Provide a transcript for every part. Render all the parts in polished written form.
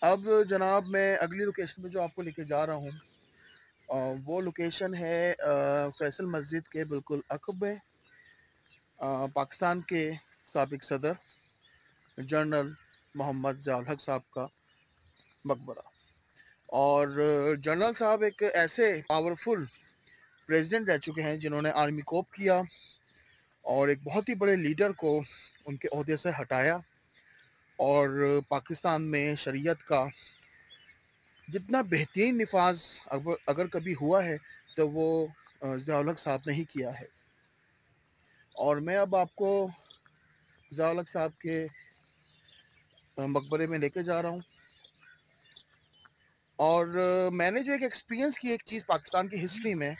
अब जनाब मैं अगली लोकेशन पे जो आपको लेके जा रहा हूँ, वो लोकेशन है फैसल मस्जिद के बिल्कुल अक़ब में, पाकिस्तान के साबिक़ सदर जनरल मोहम्मद ज़िया उल हक साहब का मकबरा। और जनरल साहब एक ऐसे पावरफुल प्रेसिडेंट रह चुके हैं जिन्होंने आर्मी कोप किया और एक बहुत ही बड़े लीडर को उनके ओहदे से हटाया, और पाकिस्तान में शरीयत का जितना बेहतरीन नफाज अगर कभी हुआ है तो वो ज़िया उल हक साहब ने ही किया है। और मैं अब आपको ज़िया उल हक साहब के मकबरे में लेके जा रहा हूँ। और मैंने जो एक एक्सपीरियंस की एक चीज़ पाकिस्तान की हिस्ट्री में,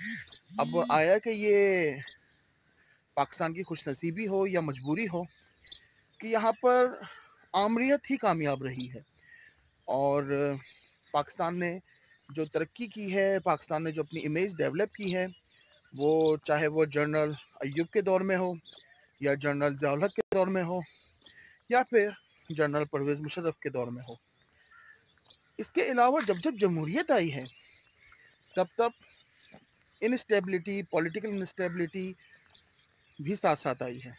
अब आया कि ये पाकिस्तान की खुशनसीबी हो या मजबूरी हो कि यहाँ पर आमरीत ही कामयाब रही है। और पाकिस्तान ने जो तरक्की की है, पाकिस्तान ने जो अपनी इमेज डेवलप की है, वो चाहे वो जनरल अय्यूब के दौर में हो या जनरल ज़िया उल हक के दौर में हो या फिर जनरल परवेज़ मुशर्रफ के दौर में हो। इसके अलावा जब जब जमहूरियत आई है तब तब इनस्टेबिलिटी, पॉलिटिकल इनस्टेबिलिटी भी साथ साथ आई है।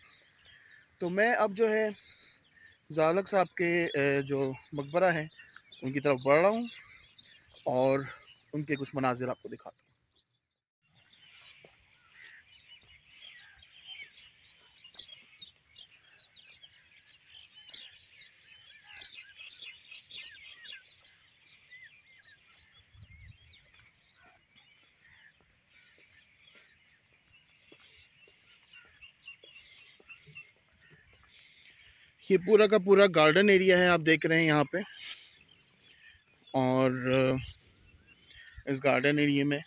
तो मैं अब जो है ज़िया उल हक साहब के जो मकबरा है उनकी तरफ बढ़ रहा हूँ और उनके कुछ मनाजिर आपको दिखाता हूँ। ये पूरा का पूरा गार्डन एरिया है, आप देख रहे हैं यहाँ पे। और इस गार्डन एरिया में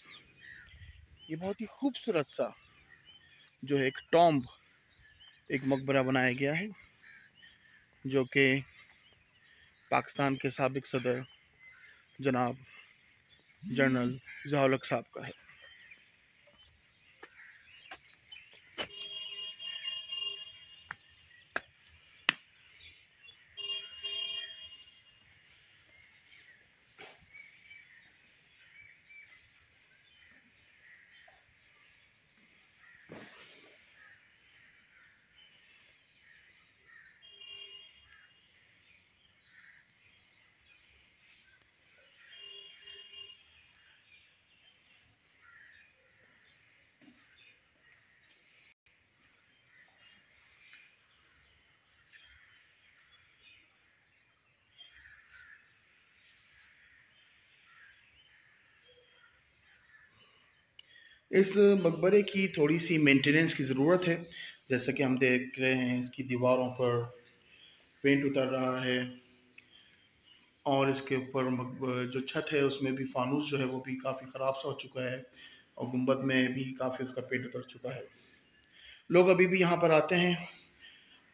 ये बहुत ही खूबसूरत सा जो है एक टॉम्ब, एक मकबरा बनाया गया है जो कि पाकिस्तान के साबिक़ सदर जनाब जनरल ज़िया उल हक साहब का है। इस मकबरे की थोड़ी सी मेंटेनेंस की ज़रूरत है। जैसा कि हम देख रहे हैं, इसकी दीवारों पर पेंट उतर रहा है और इसके ऊपर जो छत है उसमें भी फानूस जो है वो भी काफ़ी ख़राब सा हो चुका है और गुंबद में भी काफ़ी उसका पेंट उतर चुका है। लोग अभी भी यहाँ पर आते हैं।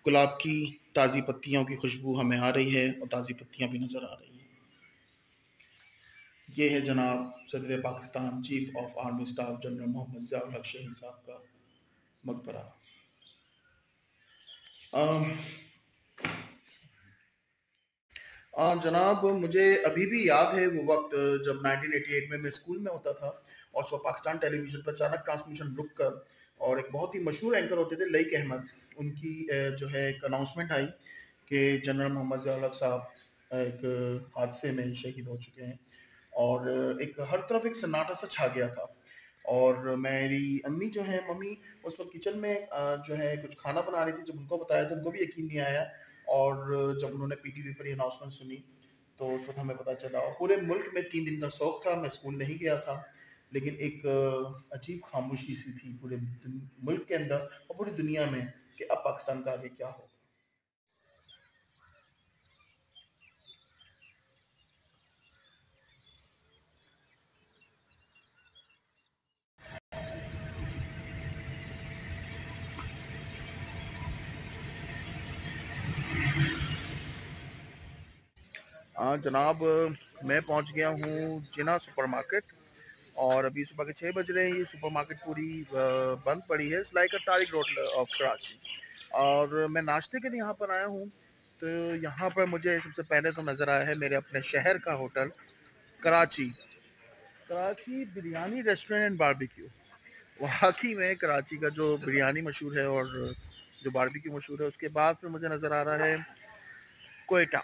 गुलाब की ताज़ी पत्तियों की खुशबू हमें आ रही है और ताज़ी पत्तियाँ भी नज़र आ रही हैं। ये है जनाब सदर Pakistan chief of army staff general Mohammad Zia ul Haq शहीद साहब का मकबरा। जनाब मुझे अभी भी याद है वो वक्त जब 1988 में मैं स्कूल में होता था और सो पाकिस्तान टेलीविज़न पर अचानक ट्रांसमिशन रुक कर और एक बहुत ही मशहूर एंकर होते थे लईक अहमद, उनकी जो है एक अनाउंसमेंट आई कि जनरल मोहम्मद ज़िया उल हक साहब एक हादसे में शहीद हो चुके हैं। और एक हर तरफ एक सन्नाटा सा छा गया था। और मेरी अम्मी जो है, मम्मी उस वक़्त किचन में जो है कुछ खाना बना रही थी। जब उनको बताया तो उनको भी यकीन नहीं आया। और जब उन्होंने पीटीवी पर ये अनाउंसमेंट सुनी तो उस वक़्त हमें पता चला। और पूरे मुल्क में 3 दिन का शोक था। मैं स्कूल नहीं गया था, लेकिन एक अजीब खामोशी सी थी पूरे मुल्क के अंदर और पूरी दुनिया में कि अब पाकिस्तान का आगे क्या होगा। हाँ जनाब, मैं पहुंच गया हूँ जिना सुपरमार्केट और अभी सुबह के 6 बज रहे हैं। ये सुपरमार्केट पूरी बंद पड़ी है। It's like a Tariq road of Karachi. और मैं नाश्ते के लिए यहाँ पर आया हूँ। तो यहाँ पर मुझे सबसे पहले तो नज़र आया है मेरे अपने शहर का hotel Karachi. Karachi biryani restaurant and barbecue. वाकई में कराची का जो बिरयानी मशहूर है और जो बारबेक्यू मशहूर है, उसके बाद फिर मुझे नज़र आ रहा है कोयटा।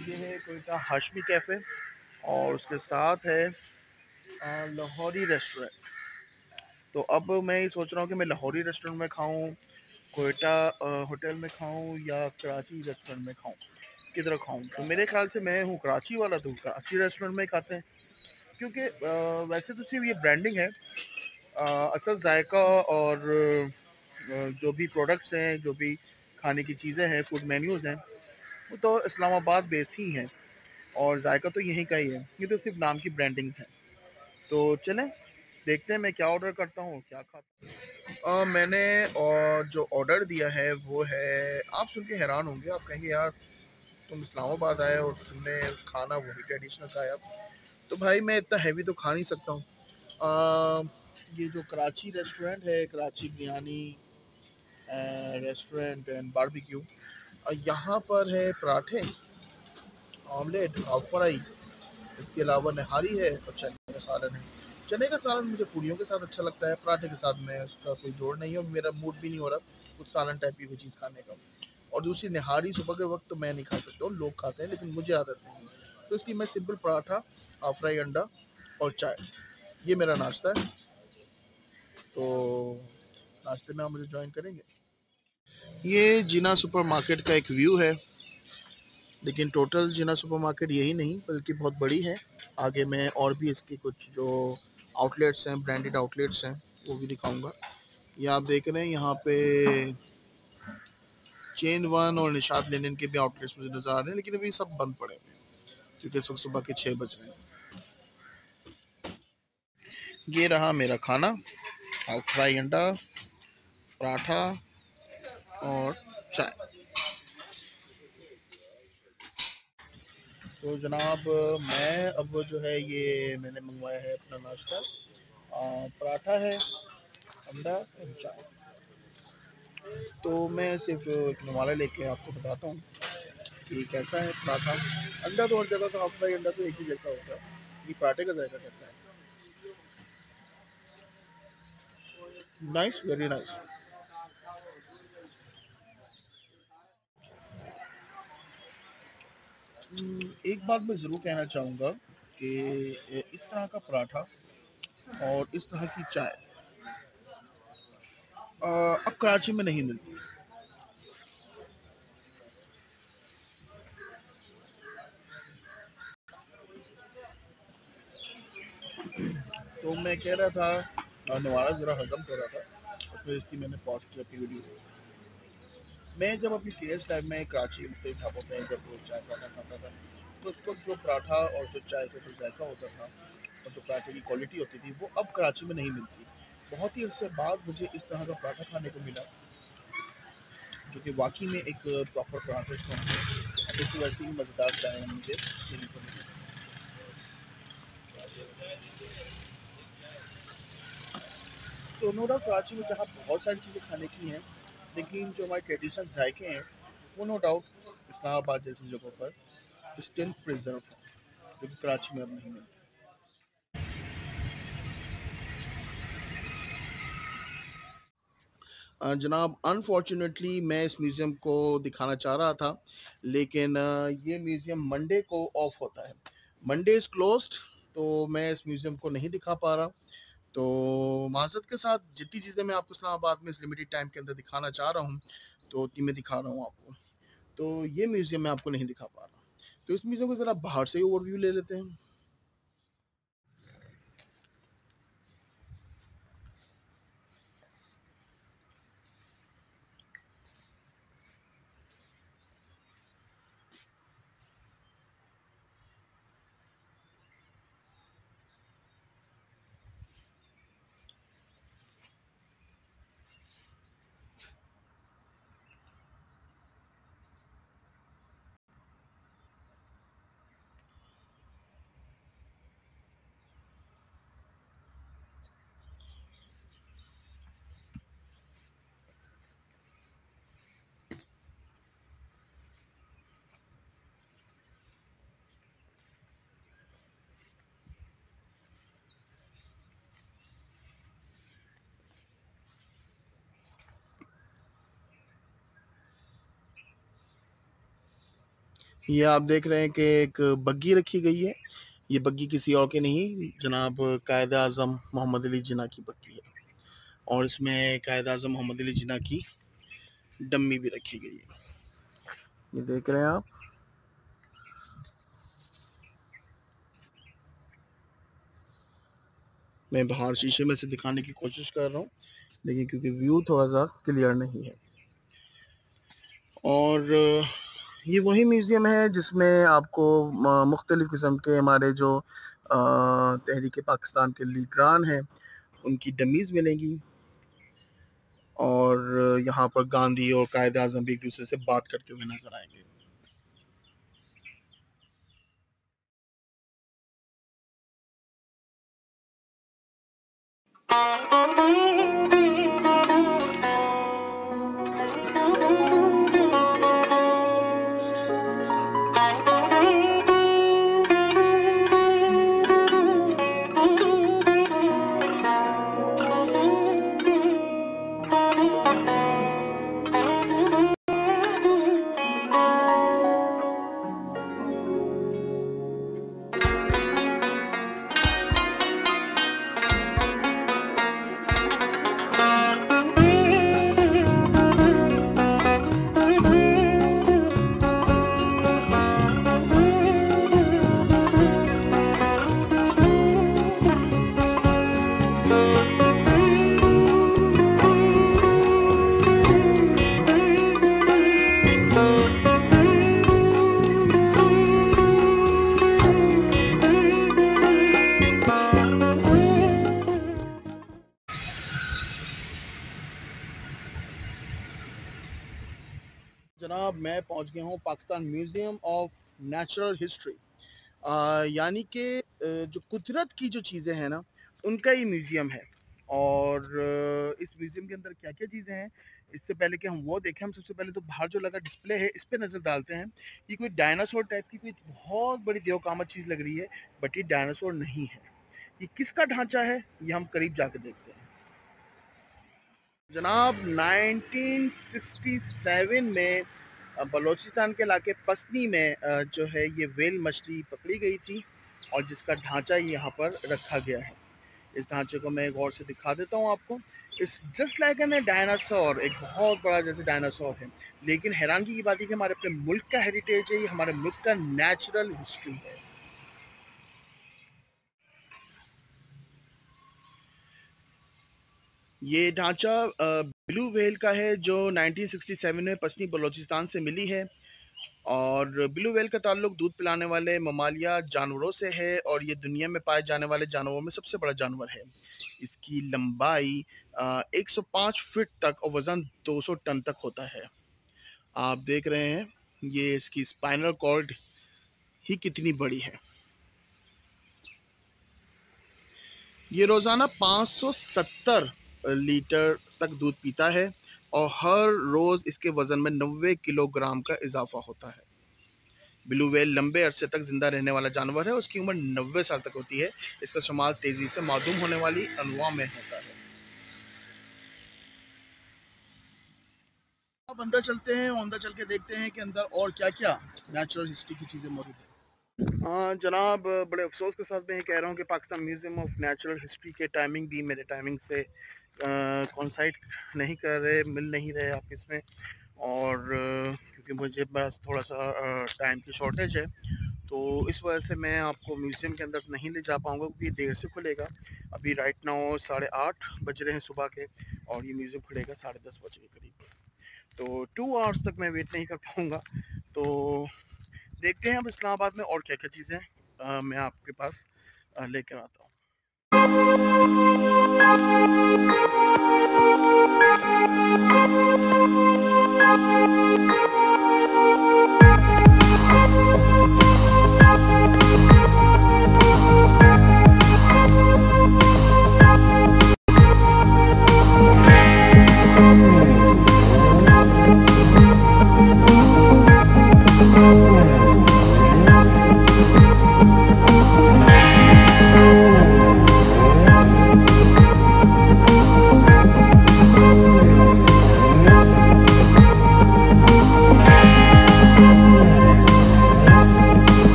ये है कोयटा हाशमी कैफ़े और उसके साथ है लाहौरी रेस्टोरेंट। तो अब मैं ये सोच रहा हूँ कि मैं लाहौरी रेस्टोरेंट में खाऊं, कोयटा होटल में खाऊं या कराची रेस्टोरेंट में खाऊं, किधर खाऊं। तो मेरे ख्याल से मैं हूँ कराची वाला, तो कराची रेस्टोरेंट में ही खाते हैं। क्योंकि वैसे तो सिर्फ ये ब्रांडिंग है, असल जायका और जो भी प्रोडक्ट्स हैं, जो भी खाने की चीज़ें हैं, फूड मेन्यूज़ हैं, वो तो इस्लामाबाद बेस ही हैं और जायका तो यहीं का ही है। ये तो सिर्फ नाम की ब्रांडिंग्स हैं। तो चलें देखते हैं मैं क्या ऑर्डर करता हूँ, क्या खाता हूँ। मैंने जो ऑर्डर दिया है वो है, आप सुन के हैरान होंगे, आप कहेंगे यार तुम इस्लामाबाद आए और तुमने खाना वही ट्रेडिशनल खाया। तो भाई मैं इतना हैवी तो खा नहीं सकता हूँ। ये जो कराची रेस्टोरेंट है, Karachi biryani restaurant and barbecue, यहाँ पर है पराठे, ऑमलेट, हाफ फ्राई, इसके अलावा नहारी है और चने का सालन है। चने का सालन मुझे पूड़ियों के साथ अच्छा लगता है, पराठे के साथ मैं उसका कोई जोड़ नहीं है, मेरा मूड भी नहीं हो रहा कुछ सालन टाइप की कोई चीज़ खाने का। और दूसरी नहारी सुबह के वक्त तो मैं नहीं खा सकता हूँ, लोग खाते हैं लेकिन मुझे आदत नहीं है, तो इसलिए मैं सिंपल पराठा, हाफ फ्राई अंडा और चाय, ये मेरा नाश्ता है। तो नाश्ते में आप मुझे ज्वाइन करेंगे। ये जीना सुपरमार्केट का एक व्यू है, लेकिन टोटल जिना सुपरमार्केट यही नहीं बल्कि बहुत बड़ी है। आगे मैं और भी इसकी कुछ जो आउटलेट्स हैं, ब्रांडेड आउटलेट्स हैं, वो भी दिखाऊंगा। ये आप देख रहे हैं यहाँ पे चेन वन और निशात लेनिन के भी आउटलेट्स मुझे नज़र आ रहे हैं, लेकिन अभी सब बंद पड़े हैं क्योंकि सुबह सुबह के 6 बज रहे हैं। ये रहा मेरा खाना, हाफ फ्राई अंडा, पराठा और चाय। तो जनाब मैं अब जो है ये मैंने मंगवाया है अपना नाश्ता, पराठा है, अंडा और चाय। तो मैं सिर्फ एक नवाला लेके आपको बताता हूँ कि कैसा है पराठा। अंडा तो हर जगह का, हाफ फ्राई अंडा तो एक ही जैसा होता है, ये पराठे का जायका कैसा है। Nice, very nice. एक बात मैं ज़रूर कहना चाहूँगा कि इस तरह का पराठा और इस तरह की चाय अब कराची में नहीं मिलती। तो मैं कह रहा था, नवारा ज़रा हजम कर रहा था, उसमें इसकी मैंने पॉज की अपनी वीडियो। मैं जब अपनी टीनेज टाइम में कराची मुख्तलिफ ढाबों पे जब वो चाय पराठा खाता था, तो उस वक्त जो पराठा और जो चाय का जो जायका होता था और जो पराठे की क्वालिटी होती थी, वो अब कराची में नहीं मिलती। बहुत ही अरसे बाद मुझे इस तरह का पराठा खाने को मिला, जो कि वाकई में एक प्रॉपर पराठा इसको है। एक तो वैसे ही मज़ेदार चाय मुझे पीने को मिली। तो नो डाउट कराची में जहाँ बहुत सारी चीज़ें खाने की हैं, लेकिन जो हमारे ट्रेडिशनल जायके हैं वो नो डाउट इस्लामाबाद जैसी जगहों पर स्टिल प्रिजर्व है, जो कि कराची में अब नहीं मिलते। जनाब अनफॉर्चुनेटली मैं इस म्यूज़ियम को दिखाना चाह रहा था, लेकिन ये म्यूज़ियम मंडे को ऑफ होता है, मंडे इज़ क्लोज्ड। तो मैं इस म्यूज़ियम को नहीं दिखा पा रहा। तो माज़रत के साथ जितनी चीज़ें मैं आपको इस्लामाबाद में इस लिमिटेड टाइम के अंदर दिखाना चाह रहा हूँ, तो उतनी मैं दिखा रहा हूँ आपको। तो ये म्यूज़ियम मैं आपको नहीं दिखा पा रहा। तो इस म्यूज़ियम को ज़रा बाहर से ही ओवरव्यू ले लेते हैं। ये आप देख रहे हैं कि एक बग्गी रखी गई है। ये बग्गी किसी और की नहीं, जनाब कायद आज़म मोहम्मद अली जिन्ना की बग्गी है, और इसमें कायद आज़म मोहम्मद अली जिन्ना की डम्मी भी रखी गई है। ये देख रहे हैं आप। मैं बाहर शीशे में से दिखाने की कोशिश कर रहा हूँ, लेकिन क्योंकि व्यू थोड़ा सा क्लियर नहीं है। और ये वही म्यूज़ियम है जिसमें आपको मुख्तलिफ़ किस्म के हमारे जो तहरीक पाकिस्तान के लीडरान हैं उनकी डमीज़ मिलेंगी, और यहाँ पर गांधी और कायद आज़म भी एक दूसरे से बात करते हुए नजर आएंगे। जनाब मैं पहुंच गया हूं Pakistan museum of natural history, यानी कि जो कुदरत की जो चीज़ें हैं ना उनका ही म्यूज़ियम है। और इस म्यूज़ियम के अंदर क्या क्या चीज़ें हैं, इससे पहले कि हम वो देखें, हम सबसे पहले तो बाहर जो लगा डिस्प्ले है इस पर नज़र डालते हैं। ये कोई डायनासोर टाइप की कोई बहुत बड़ी देवकामत चीज़ लग रही है, बट ये डायनासोर नहीं है। ये किसका ढांचा है ये हम करीब जाके देखते हैं। जनाब 1967 में बलूचिस्तान के इलाके पसनी में जो है ये वेल मछली पकड़ी गई थी, और जिसका ढांचा यहाँ पर रखा गया है। इस ढांचे को मैं गौर से दिखा देता हूँ आपको। इस जस्ट लाइक एन डायनासोर, एक बहुत बड़ा जैसे डायनासोर है, लेकिन हैरानगी की बात है कि हमारे अपने मुल्क का हेरिटेज है, ये हमारे मुल्क का नेचुरल हिस्ट्री है। ये ढांचा ब्लू व्हेल का है जो 1967 में पश्चिमी बलूचिस्तान से मिली है, और ब्लू व्हेल का ताल्लुक दूध पिलाने वाले ममालिया जानवरों से है, और ये दुनिया में पाए जाने वाले जानवरों में सबसे बड़ा जानवर है। इसकी लंबाई 105 फीट तक और वज़न 200 टन तक होता है। आप देख रहे हैं ये इसकी स्पाइनल कॉर्ड ही कितनी बड़ी है। ये रोज़ाना 570 लीटर तक दूध पीता है, और हर रोज़ इसके वज़न में 90 किलोग्राम का इजाफा होता है। ब्लू व्हेल लंबे अरसे तक जिंदा रहने वाला जानवर है, उसकी उम्र 90 साल तक होती है। इसका शुमार तेजी से मादूम होने वाली अनवा में होता है। अब अंदर चलते हैं, अंदर चल के देखते हैं कि अंदर और क्या क्या नेचुरल हिस्ट्री की चीज़ें मौजूद है। हाँ जनाब, बड़े अफसोस के साथ मैं ये कह रहा हूँ कि Pakistan museum of natural history के टाइमिंग भी मेरे टाइमिंग से कॉन्साइड नहीं कर रहे, मिल नहीं रहे आप इसमें। और क्योंकि मुझे बस थोड़ा सा टाइम की शॉर्टेज है, तो इस वजह से मैं आपको म्यूज़ियम के अंदर नहीं ले जा पाऊँगा, क्योंकि ये देर से खुलेगा। अभी राइट नाउ 8:30 बज रहे हैं सुबह के, और ये म्यूज़ियम खुलेगा 10:30 बजे के करीब। तो 2 आवर्स तक मैं वेट नहीं कर पाऊँगा। तो देखते हैं अब इस्लामाबाद में और क्या क्या चीज़ें मैं आपके पास लेकर आता हूँ।